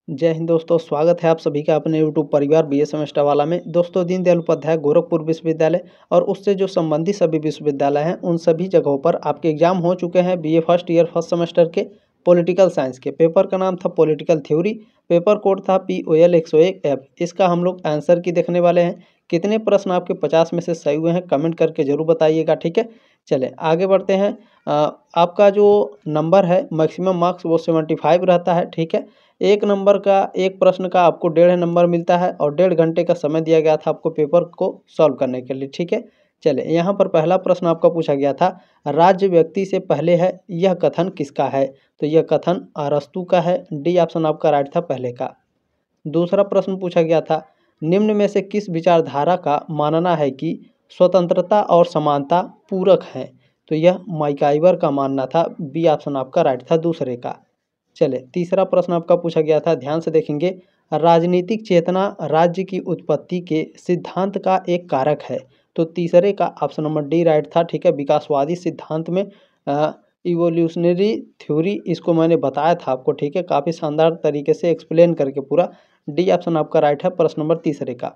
जय हिंद दोस्तों, स्वागत है आप सभी का अपने यूट्यूब परिवार बीए सेमेस्टर वाला में। दोस्तों, दीनदयाल उपाध्याय गोरखपुर विश्वविद्यालय और उससे जो संबंधित सभी विश्वविद्यालय हैं उन सभी जगहों पर आपके एग्जाम हो चुके हैं। BA first year first semester के पॉलिटिकल साइंस के पेपर का नाम था पॉलिटिकल थ्योरी, पेपर कोड था POL 101F। इसका हम लोग आंसर की देखने वाले हैं। कितने प्रश्न आपके 50 में से सही हुए हैं कमेंट करके जरूर बताइएगा, ठीक है। चले आगे बढ़ते हैं। आपका जो नंबर है मैक्सिमम मार्क्स वो 75 रहता है, ठीक है। एक नंबर का एक प्रश्न का आपको 1.5 नंबर मिलता है और 1.5 घंटे का समय दिया गया था आपको पेपर को सॉल्व करने के लिए, ठीक है। चले यहाँ पर पहला प्रश्न आपका पूछा गया था, राज्य व्यक्ति से पहले है, यह कथन किसका है? तो यह कथन अरस्तु का है। डी ऑप्शन आपका राइट था पहले का। दूसरा प्रश्न पूछा गया था, निम्न में से किस विचारधारा का मानना है कि स्वतंत्रता और समानता पूरक हैं? तो यह मैकाइवर का मानना था। बी ऑप्शन आपका राइट था दूसरे का। चले तीसरा प्रश्न आपका पूछा गया था, ध्यान से देखेंगे, राजनीतिक चेतना राज्य की उत्पत्ति के सिद्धांत का एक कारक है। तो तीसरे का ऑप्शन नंबर डी राइट था, ठीक है। विकासवादी सिद्धांत में इवोल्यूशनरी थ्योरी इसको मैंने बताया था आपको, ठीक है, काफ़ी शानदार तरीके से एक्सप्लेन करके पूरा। डी ऑप्शन आपका राइट है प्रश्न नंबर तीसरे का।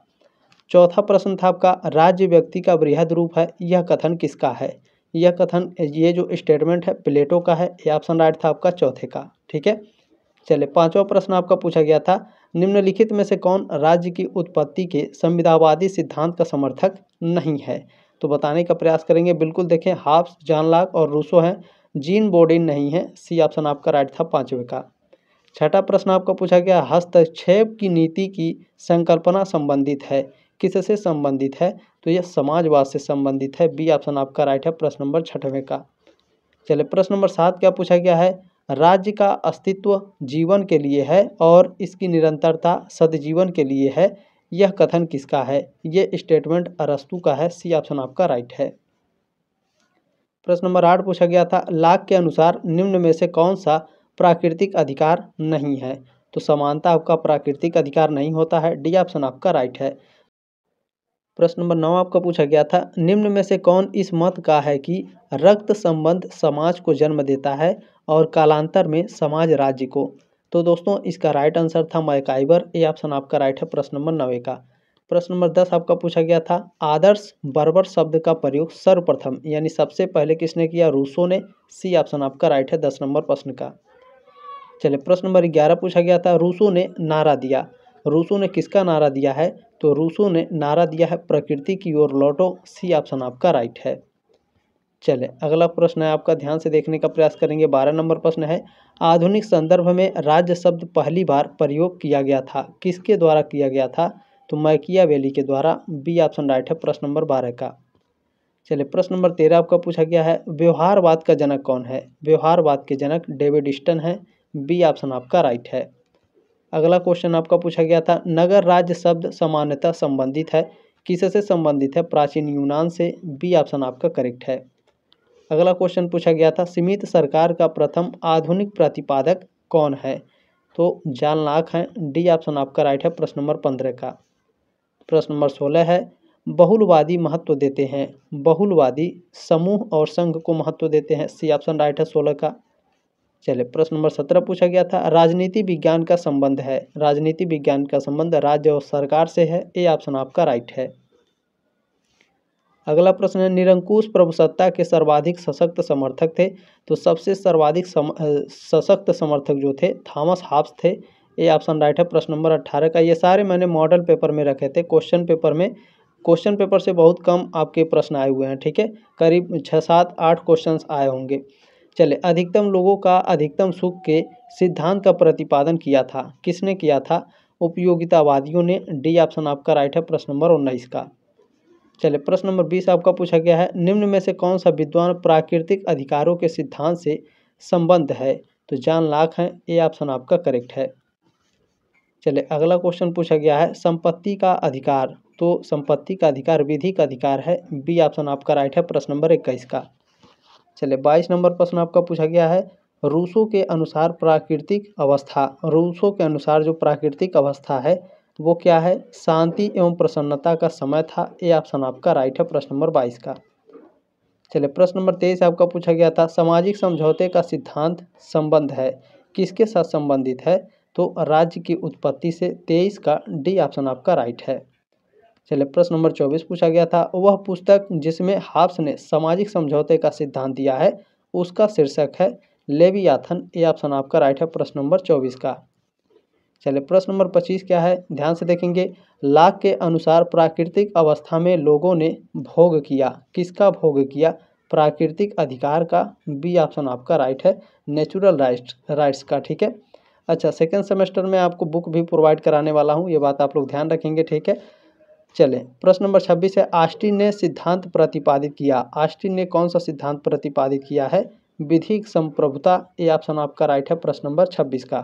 चौथा प्रश्न था आपका, राज्य व्यक्ति का बृहद रूप है, यह कथन किसका है? यह कथन, ये जो स्टेटमेंट है प्लेटो का है। ये ऑप्शन राइट था आपका चौथे का, ठीक है। चले पांचवा प्रश्न आपका पूछा गया था, निम्नलिखित में से कौन राज्य की उत्पत्ति के संविदावादी सिद्धांत का समर्थक नहीं है? तो बताने का प्रयास करेंगे। बिल्कुल देखें, हाब्स, जॉन लॉक और रूसो हैं, जीन बोर्डिन नहीं है। सी ऑप्शन आपका राइट था पांचवे का। छठा प्रश्न आपका पूछा गया, हस्तक्षेप की नीति की संकल्पना संबंधित है, किससे संबंधित है? तो यह समाजवाद से संबंधित है। बी ऑप्शन आपका राइट है प्रश्न नंबर छठवें का। चलिए प्रश्न नंबर 7 क्या पूछा गया है, राज्य का अस्तित्व जीवन के लिए है और इसकी निरंतरता सदजीवन के लिए है, यह कथन किसका है? यह स्टेटमेंट अरस्तु का है। सी ऑप्शन आपका राइट है। प्रश्न नंबर 8 पूछा गया था, लाक के अनुसार निम्न में से कौन सा प्राकृतिक अधिकार नहीं है? तो समानता आपका प्राकृतिक अधिकार नहीं होता है। डी ऑप्शन आपका राइट है। प्रश्न नंबर 9 आपका पूछा गया था, निम्न में से कौन इस मत का है कि रक्त संबंध समाज को जन्म देता है और कालांतर में समाज राज्य को? तो दोस्तों इसका राइट आंसर था मैकाइवर। ए ऑप्शन आपका राइट है प्रश्न नंबर 9 का। प्रश्न नंबर 10 आपका पूछा गया था, आदर्श बर्बर शब्द का प्रयोग सर्वप्रथम यानी सबसे पहले किसने किया? रूसो ने। सी ऑप्शन आपका राइट है 10 नंबर प्रश्न का। चलिए प्रश्न नंबर 11 पूछा गया था, रूसो ने नारा दिया, रूसो ने किसका नारा दिया है? तो रूसो ने नारा दिया है प्रकृति की ओर लौटो। सी ऑप्शन आपका राइट है। चले अगला प्रश्न है आपका, ध्यान से देखने का प्रयास करेंगे। 12 नंबर प्रश्न है, आधुनिक संदर्भ में राज्य शब्द पहली बार प्रयोग किया गया था, किसके द्वारा किया गया था? तो मैकियावेली के द्वारा। बी ऑप्शन राइट है प्रश्न नंबर 12 का। चलिए प्रश्न नंबर 13 आपका पूछा गया है, व्यवहारवाद का जनक कौन है? व्यवहारवाद के जनक डेविड स्टन है। बी ऑप्शन आपका राइट है। अगला क्वेश्चन आपका पूछा गया था, नगर राज्य शब्द सामान्यतः संबंधित है, किससे संबंधित है? प्राचीन यूनान से। बी ऑप्शन आपका करेक्ट है। अगला क्वेश्चन पूछा गया था, सीमित सरकार का प्रथम आधुनिक प्रतिपादक कौन है? तो जॉन लॉक हैं। डी ऑप्शन आपका राइट है प्रश्न नंबर 15 का। प्रश्न नंबर 16 है, बहुलवादी महत्व देते हैं, बहुलवादी समूह और संघ को महत्व देते हैं। सी ऑप्शन राइट है 16 का। चलिए प्रश्न नंबर 17 पूछा गया था, राजनीति विज्ञान का संबंध है, राजनीति विज्ञान का संबंध राज्य और सरकार से है। ए ऑप्शन आपका राइट है। अगला प्रश्न है, निरंकुश प्रभुसत्ता के सर्वाधिक सशक्त समर्थक थे, तो सबसे सर्वाधिक सशक्त समर्थक जो थे थॉमस हॉब्स थे। ए ऑप्शन राइट है प्रश्न नंबर 18 का। ये सारे मैंने मॉडल पेपर में रखे थे, क्वेश्चन पेपर में, क्वेश्चन पेपर से बहुत कम आपके प्रश्न आए हुए हैं, ठीक है, करीब 6, 7, 8 क्वेश्चन आए होंगे। चले अधिकतम लोगों का अधिकतम सुख के सिद्धांत का प्रतिपादन किया था, किसने किया था? उपयोगितावादियों ने। डी ऑप्शन आपका राइट है प्रश्न नंबर 19 का। चलिए प्रश्न नंबर 20 आपका पूछा गया है, निम्न में से कौन सा विद्वान प्राकृतिक अधिकारों के सिद्धांत से संबंध है? तो जॉन लॉक हैं। ए ऑप्शन आपका करेक्ट है। चलिए अगला क्वेश्चन पूछा गया है, संपत्ति का अधिकार, तो संपत्ति का अधिकार विधिक अधिकार है। बी ऑप्शन आपका राइट है प्रश्न नंबर 21 का। चलिए 22 नंबर प्रश्न आपका पूछा गया है, रूसो के अनुसार प्राकृतिक अवस्था, रूसो के अनुसार जो प्राकृतिक अवस्था है वो क्या है? शांति एवं प्रसन्नता का समय था। ए ऑप्शन आपका राइट है प्रश्न नंबर 22 का। चलिए प्रश्न नंबर 23 आपका पूछा गया था, सामाजिक समझौते का सिद्धांत संबंध है, किसके साथ संबंधित है? तो राज्य की उत्पत्ति से 23 का डी ऑप्शन आपका राइट है। चलिए प्रश्न नंबर 24 पूछा गया था, वह पुस्तक जिसमें हाब्स ने सामाजिक समझौते का सिद्धांत दिया है उसका शीर्षक है लेवियाथन। ए ऑप्शन आपका राइट है प्रश्न नंबर 24 का। चलिए प्रश्न नंबर 25 क्या है, ध्यान से देखेंगे। लाक के अनुसार प्राकृतिक अवस्था में लोगों ने भोग किया, किसका भोग किया? प्राकृतिक अधिकार का। बी ऑप्शन आपका राइट है नेचुरल राइट्स का। ठीक है, अच्छा सेकेंड सेमेस्टर में आपको बुक भी प्रोवाइड कराने वाला हूँ, ये बात आप लोग ध्यान रखेंगे। ठीक है, चले प्रश्न नंबर 26 है, ऑस्टिन ने सिद्धांत प्रतिपादित किया। ऑस्टिन ने कौन सा सिद्धांत प्रतिपादित किया है? विधिक संप्रभुता। ए ऑप्शन आपका राइट है प्रश्न नंबर 26 का।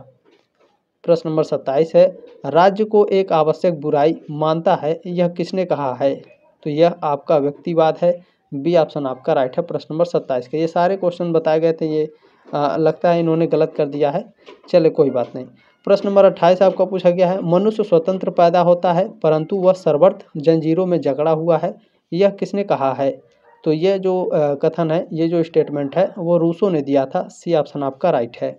प्रश्न नंबर 27 है, राज्य को एक आवश्यक बुराई मानता है, यह किसने कहा है? तो यह आपका व्यक्तिवाद है। बी ऑप्शन आपका राइट है प्रश्न नंबर 27 का। ये सारे क्वेश्चन बताए गए थे, ये लगता है इन्होंने गलत कर दिया है, चले कोई बात नहीं। प्रश्न नंबर 28 आपका पूछा गया है, मनुष्य स्वतंत्र पैदा होता है परंतु वह सर्वत्र जंजीरों में जकड़ा हुआ है, यह किसने कहा है? तो ये जो कथन है, ये जो स्टेटमेंट है वो रूसो ने दिया था। सी ऑप्शन आपका राइट है।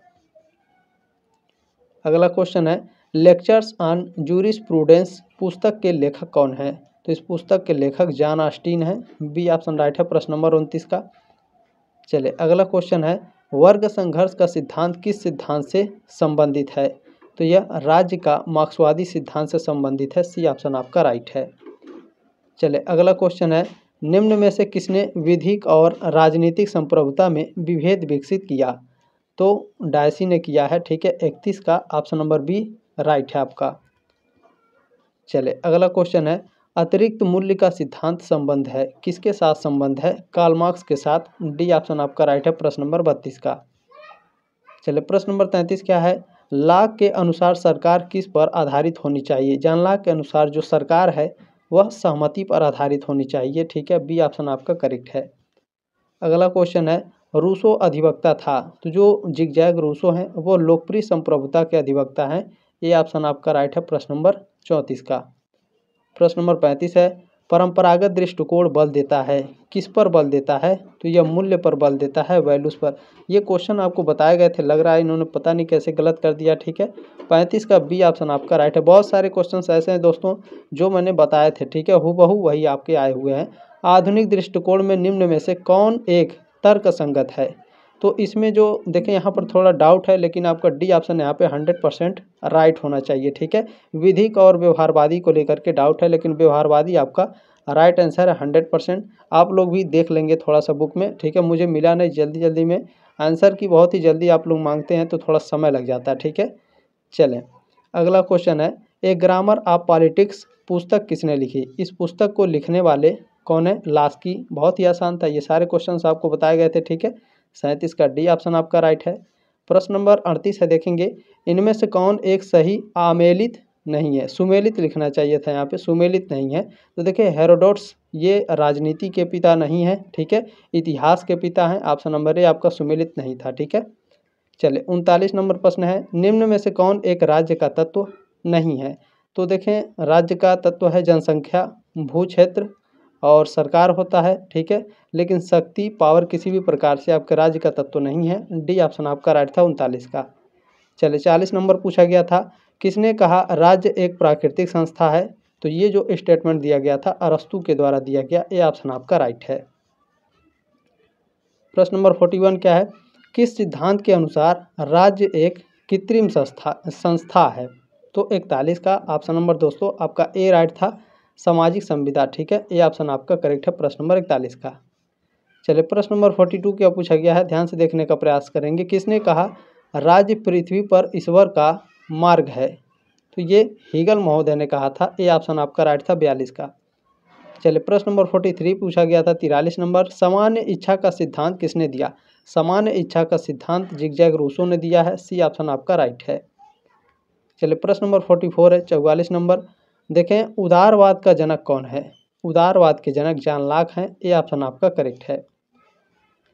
अगला क्वेश्चन है, लेक्चर्स ऑन जूरिस्प्रूडेंस पुस्तक के लेखक कौन है? तो इस पुस्तक के लेखक जॉन ऑस्टिन है। बी ऑप्शन राइट है प्रश्न नंबर 29 का। चलिए अगला क्वेश्चन है, वर्ग संघर्ष का सिद्धांत किस सिद्धांत से संबंधित है? तो यह राज्य का मार्क्सवादी सिद्धांत से संबंधित है। सी ऑप्शन आपका राइट है। चलिए अगला क्वेश्चन है, निम्न में से किसने विधिक और राजनीतिक संप्रभुता में विभेद विकसित किया? तो डायसी ने किया है। ठीक है, 31 का ऑप्शन नंबर बी राइट है आपका। चलिए अगला क्वेश्चन है, अतिरिक्त मूल्य का सिद्धांत संबंध है, किसके साथ संबंध है? कार्ल मार्क्स के साथ। डी ऑप्शन आपका राइट है प्रश्न नंबर 32 का। चलिए प्रश्न नंबर 33 क्या है, लाक के अनुसार सरकार किस पर आधारित होनी चाहिए? जॉन लाक के अनुसार जो सरकार है वह सहमति पर आधारित होनी चाहिए। ठीक है, बी ऑप्शन आपका करेक्ट है। अगला क्वेश्चन है, रूसो अधिवक्ता था, तो जो जिगजैग रूसो हैं वो लोकप्रिय संप्रभुता के अधिवक्ता हैं। ये ऑप्शन आपका राइट है प्रश्न नंबर 34 का। प्रश्न नंबर 35 है, परंपरागत दृष्टिकोण बल देता है, किस पर बल देता है? तो यह मूल्य पर बल देता है, वैल्यूज पर। ये क्वेश्चन आपको बताए गए थे, लग रहा है इन्होंने पता नहीं कैसे गलत कर दिया। ठीक है, 35 का बी ऑप्शन आपका राइट है। बहुत सारे क्वेश्चन ऐसे हैं दोस्तों जो मैंने बताए थे, ठीक है, हूबहू वही आपके आए हुए हैं। आधुनिक दृष्टिकोण में निम्न में से कौन एक तर्क संगत है? तो इसमें जो देखें यहाँ पर थोड़ा डाउट है, लेकिन आपका डी ऑप्शन यहाँ पे 100% राइट होना चाहिए। ठीक है, विधिक और व्यवहारवादी को लेकर के डाउट है, लेकिन व्यवहारवादी आपका राइट आंसर है 100%। आप लोग भी देख लेंगे थोड़ा सा बुक में। ठीक है, मुझे मिला नहीं जल्दी में, आंसर की बहुत ही जल्दी आप लोग मांगते हैं तो थोड़ा समय लग जाता है। ठीक है, चलें अगला क्वेश्चन है, ए ग्रामर ऑफ पॉलिटिक्स पुस्तक किसने लिखी? इस पुस्तक को लिखने वाले कौन है? लास्की। बहुत ही आसान था, ये सारे क्वेश्चंस आपको बताए गए थे। ठीक है, 37 का डी ऑप्शन आपका राइट है। प्रश्न नंबर 38 है, देखेंगे इनमें से कौन एक सही आमेलित नहीं है? सुमेलित लिखना चाहिए था, यहाँ पे सुमेलित नहीं है। तो देखिए हेरोडोट्स ये राजनीति के पिता नहीं है, ठीक है, इतिहास के पिता हैं। ऑप्शन नंबर ए आपका सुमेलित नहीं था। ठीक है, चले 39 नंबर प्रश्न है, निम्न में से कौन एक राज्य का तत्व नहीं है? तो देखें राज्य का तत्व है जनसंख्या, भू क्षेत्र और सरकार होता है। ठीक है, लेकिन शक्ति पावर किसी भी प्रकार से आपके राज्य का तत्व नहीं है। डी ऑप्शन आपका राइट था 39 का। चले 40 नंबर पूछा गया था, किसने कहा राज्य एक प्राकृतिक संस्था है? तो ये जो स्टेटमेंट दिया गया था अरस्तु के द्वारा दिया गया। ये ऑप्शन आपका राइट है। प्रश्न नंबर 41 क्या है, किस सिद्धांत के अनुसार राज्य एक कृत्रिम संस्था है? तो 41 का ऑप्शन नंबर दोस्तों आपका ए राइट था, सामाजिक संविदा। ठीक है, ये ऑप्शन आपका करेक्ट है प्रश्न नंबर 41 का। चलिए प्रश्न नंबर 42 क्या पूछा गया है, ध्यान से देखने का प्रयास करेंगे। किसने कहा राज्य पृथ्वी पर ईश्वर का मार्ग है? तो ये हीगल महोदय ने कहा था। ये ऑप्शन आपका राइट था 42 का। चलिए प्रश्न नंबर 43 पूछा गया था 43 नंबर, सामान्य इच्छा का सिद्धांत किसने दिया? सामान्य इच्छा का सिद्धांत जिगजैग रूसो ने दिया है। सी ऑप्शन आपका राइट है। चलिए प्रश्न नंबर 44 है 44 नंबर, देखें उदारवाद का जनक कौन है? उदारवाद के जनक जॉन लाक हैं। ये ऑप्शन आपका करेक्ट है।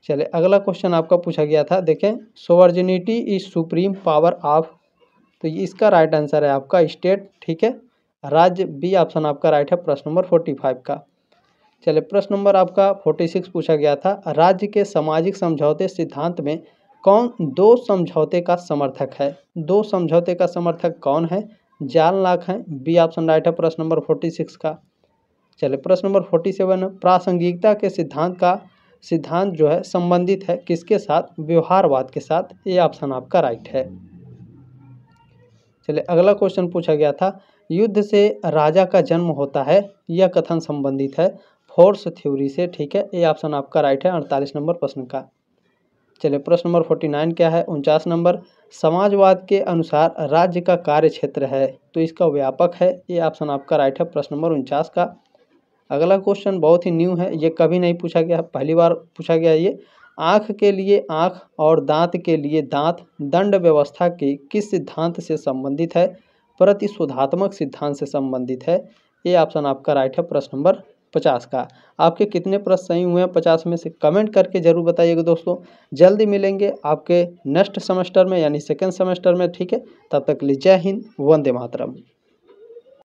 चलिए अगला क्वेश्चन आपका पूछा गया था, देखें sovereignty is supreme power of, तो इसका राइट आंसर है आपका स्टेट। ठीक है, राज्य। बी ऑप्शन आपका राइट है प्रश्न नंबर 45 का। चलिए प्रश्न नंबर आपका 46 पूछा गया था, राज्य के सामाजिक समझौते सिद्धांत में कौन दो समझौते का समर्थक है? दो समझौते का समर्थक कौन है? जॉन लॉक है। बी ऑप्शन राइट है प्रश्न नंबर 46 का। चलिए प्रश्न नंबर 47 है, प्रासंगिकता के सिद्धांत जो है संबंधित है किसके साथ? व्यवहारवाद के साथ। ये ऑप्शन आपका राइट है। चलिए अगला क्वेश्चन पूछा गया था, युद्ध से राजा का जन्म होता है, यह कथन संबंधित है फोर्स थ्योरी से। ठीक है, ये ऑप्शन आपका राइट है 48 नंबर प्रश्न का। चलिए प्रश्न नंबर 49 क्या है? 49 नंबर, समाजवाद के अनुसार राज्य का कार्य क्षेत्र है, तो इसका व्यापक है। ये ऑप्शन आपका राइट है प्रश्न नंबर 49 का। अगला क्वेश्चन बहुत ही न्यू है, ये कभी नहीं पूछा गया, पहली बार पूछा गया ये। आँख के लिए आँख और दांत के लिए दांत दंड व्यवस्था के किस सिद्धांत से संबंधित है? प्रतिशोधात्मक सिद्धांत से संबंधित है। ये ऑप्शन आपका राइट है प्रश्न नंबर 50 का। आपके कितने प्रश्न सही हुए हैं 50 में से? कमेंट करके जरूर बताइएगा दोस्तों। जल्दी मिलेंगे आपके नेक्स्ट सेमेस्टर में यानी सेकेंड सेमेस्टर में। ठीक है, तब तक के लिए जय हिंद, वंदे मातरम।